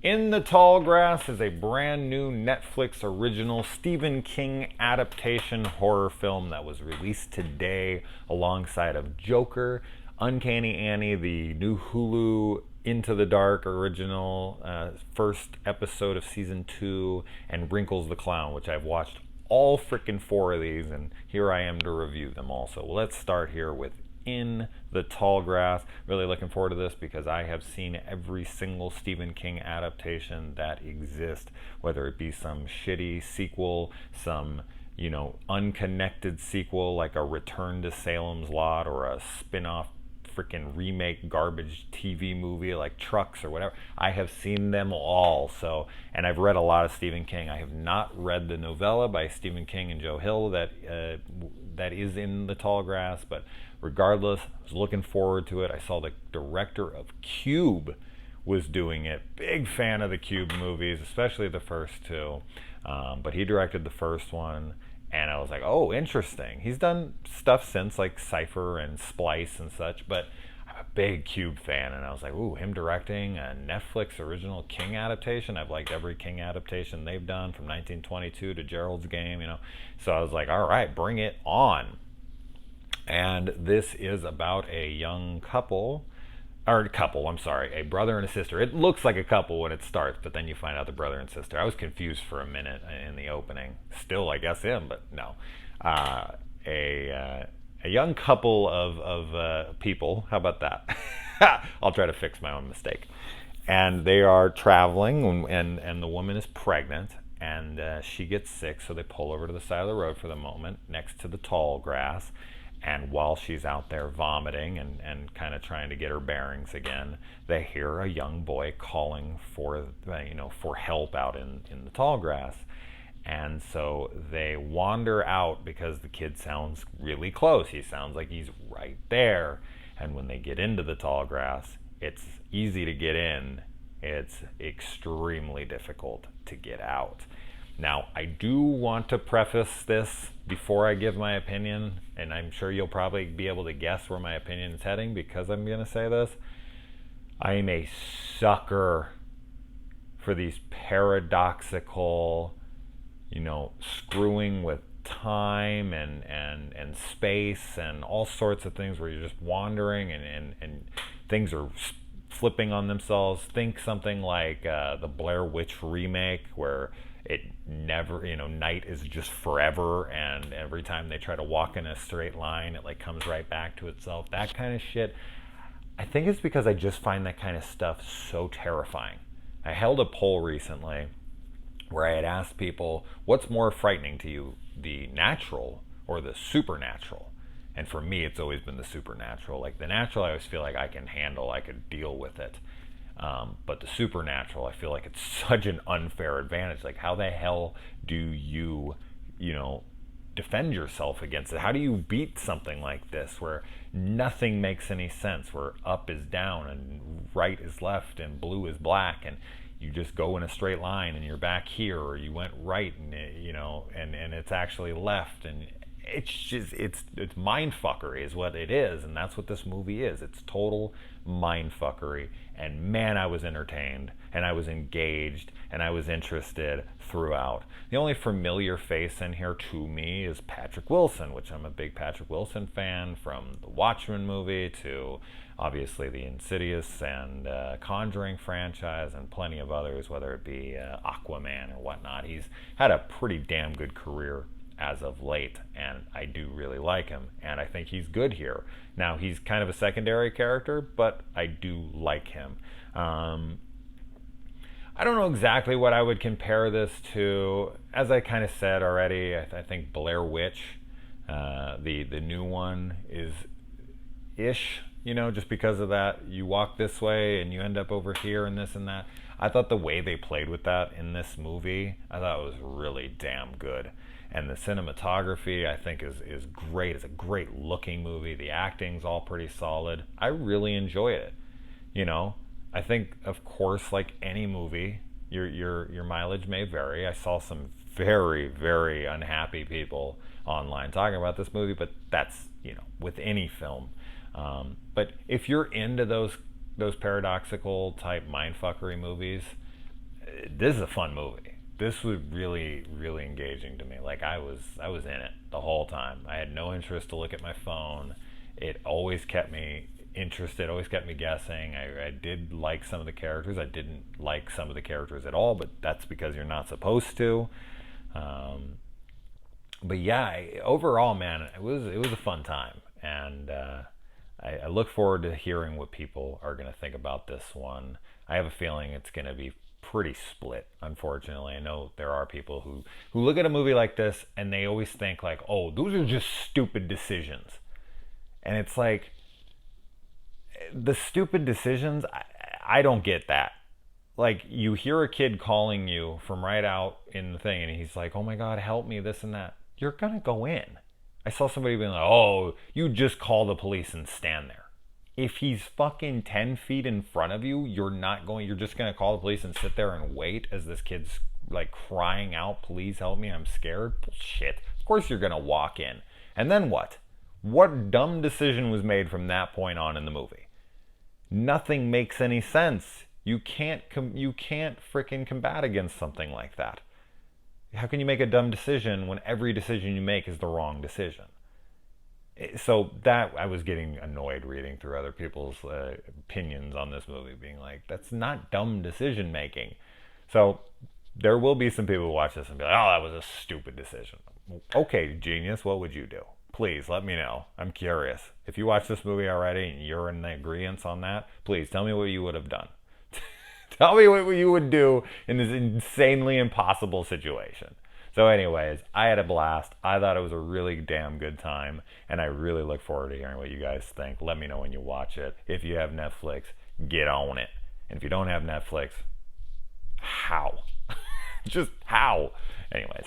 In the Tall Grass is a brand new Netflix original Stephen King adaptation horror film that was released today alongside of Joker, Uncanny Annie, the new Hulu Into the Dark original first episode of season 2, and Wrinkles the Clown, which I've watched all freaking 4 of these, and here I am to review them also. Well, let's start here with In the Tall Grass. Really looking forward to this because I have seen every single Stephen King adaptation that exists, whether it be some shitty sequel, some unconnected sequel like a Return to Salem's Lot, or a spin-off freaking remake garbage TV movie like Trucks or whatever. I have seen them all. So, and I've read a lot of Stephen King. I have not read the novella by Stephen King and Joe Hill that is In the Tall Grass, but regardless, I was looking forward to it. I saw the director of Cube was doing it. Big fan of the Cube movies, especially the first two. But he directed the first one, and I was like, oh, interesting. He's done stuff since, like Cypher and Splice and such, but I'm a big Cube fan, and I was like, ooh, him directing a Netflix original King adaptation. I've liked every King adaptation they've done, from 1922 to Gerald's Game, So I was like, all right, bring it on. And this is about a young a brother and a sister. It looks like a couple when it starts, but then you find out the brother and sister. I was confused for a minute in the opening. Still, I guess him, but no. A young couple of people. How about that? I'll try to fix my own mistake. And they are traveling, and the woman is pregnant, and she gets sick, so they pull over to the side of the road for the moment, next to the tall grass. And while she's out there vomiting and kind of trying to get her bearings again, they hear a young boy calling for help out in the tall grass. And so they wander out because the kid sounds really close. He sounds like he's right there. And when they get into the tall grass, it's easy to get in. It's extremely difficult to get out. Now, I do want to preface this before I give my opinion, and I'm sure you'll probably be able to guess where my opinion is heading because I'm going to say this. I am a sucker for these paradoxical, screwing with time and space and all sorts of things where you're just wandering and things are flipping on themselves. Think something like the Blair Witch remake, where it never, night is just forever, and every time they try to walk in a straight line, it like comes right back to itself. That kind of shit. I think it's because I just find that kind of stuff so terrifying. I held a poll recently where I had asked people, what's more frightening to you, the natural or the supernatural? And for me, it's always been the supernatural. Like the natural, I always feel like I can handle, I could deal with it. But the supernatural, I feel like it's such an unfair advantage. Like, how the hell do you, defend yourself against it? How do you beat something like this where nothing makes any sense, where up is down and right is left and blue is black, and you just go in a straight line and you're back here, or you went right and and it's actually left, and it's just it's mind fuckery is what it is, and that's what this movie is. It's total mind fuckery. And man, I was entertained, and I was engaged, and I was interested throughout. The only familiar face in here to me is Patrick Wilson, which I'm a big Patrick Wilson fan, from the Watchmen movie to obviously the Insidious and Conjuring franchise, and plenty of others, whether it be Aquaman or whatnot. He's had a pretty damn good career as of late, and I do really like him, and I think he's good here. Now, he's kind of a secondary character, but I do like him. I don't know exactly what I would compare this to. As I kind of said already, I think Blair Witch, the new one, is ish, just because of that. You walk this way and you end up over here and this and that. I thought the way they played with that in this movie, I thought it was really damn good. And the cinematography, I think, is great. It's a great looking movie. The acting's all pretty solid. I really enjoy it. I think, of course, like any movie, your mileage may vary. I saw some very, very unhappy people online talking about this movie, but that's, with any film. But if you're into those paradoxical type mindfuckery movies, this is a fun movie. This was really, really engaging to me. Like I was in it the whole time. I had no interest to look at my phone. It always kept me interested, always kept me guessing. I did like some of the characters. I didn't like some of the characters at all, but that's because you're not supposed to. Um, but yeah, overall, man, it was a fun time, and I look forward to hearing what people are going to think about this one. I have a feeling it's going to be pretty split. Unfortunately, I know there are people who look at a movie like this and they always think like, "Oh, those are just stupid decisions," and it's like the stupid decisions. I don't get that. Like you hear a kid calling you from right out in the thing, and he's like, "Oh my God, help me!" This and that. You're gonna go in. I saw somebody being like, "Oh, you just call the police and stand there." If he's fucking 10 feet in front of you, you're not going, you're just going to call the police and sit there and wait as this kid's like crying out, "Please help me, I'm scared." Bullshit. Of course you're going to walk in. And then what? What dumb decision was made from that point on in the movie? Nothing makes any sense. You can't freaking combat against something like that. How can you make a dumb decision when every decision you make is the wrong decision? So that I was getting annoyed reading through other people's opinions on this movie, being like, that's not dumb decision making. So there will be some people who watch this and be like, "Oh, that was a stupid decision." Okay, genius, what would you do? Please let me know. I'm curious. If you watch this movie already and you're in the agreement on that, please tell me what you would have done. Tell me what you would do in this insanely impossible situation. So anyways, I had a blast. I thought it was a really damn good time, and I really look forward to hearing what you guys think. Let me know when you watch it. If you have Netflix, get on it. And if you don't have Netflix, how? Just how? Anyways,